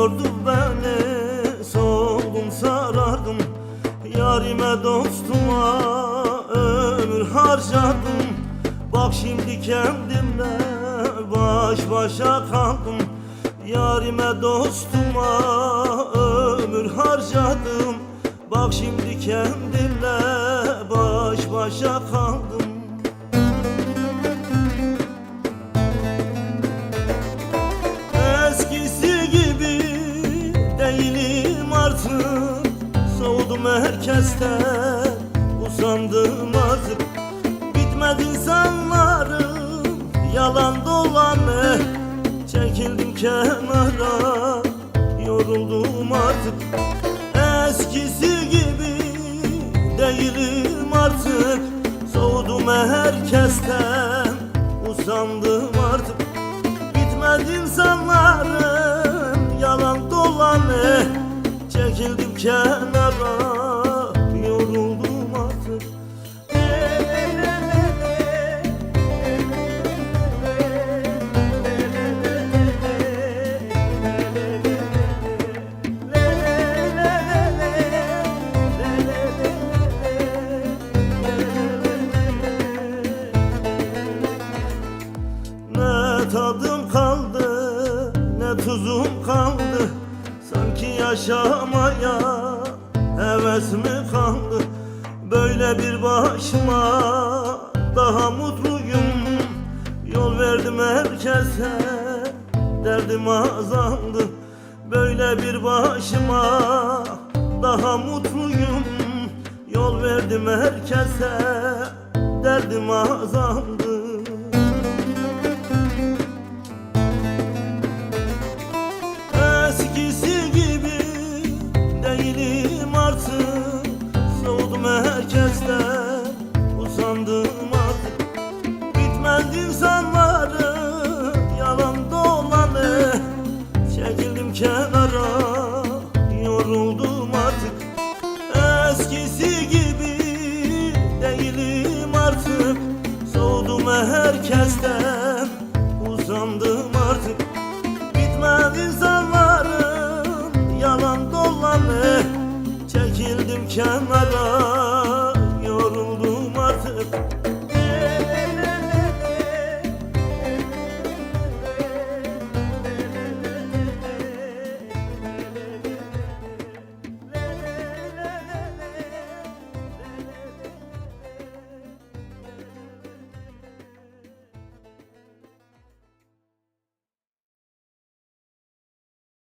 yordu beni, soldum sarardım. Yarime dostuma ömür harcadım. Bak şimdi kendimle baş başa kaldım. Yarime dostuma ömür harcadım. Bak şimdi kendimle baş başa kaldım. Eskisi gibi değilim artık, soğudum herkesten, usandım artık. Bitmedi insanlarım, yalan dolanı. Çekildim kenara, yoruldum artık. Eskisi gibi değilim artık, soğudum herkesten, usandım artık. Bitmedi insanların yalan dolanı. Çekildim kenara, yoruldum artık. Ne tadım kaldı, ne tuzum kaldı. Sanki yaşamaya heves mi kaldı? Böyle bir başıma daha mutluyum. Yol verdim herkese, derdim azaldı. Böyle bir başıma daha mutluyum. Yol verdim herkese, derdim azaldı. Eskisi gibi değilim artık, soğudum herkesten, usandım artık. Bitmedi insanların yalan dolanı. Çekildim kenara, yoruldum artık. Eskisi gibi değilim artık, soğudum herkesten,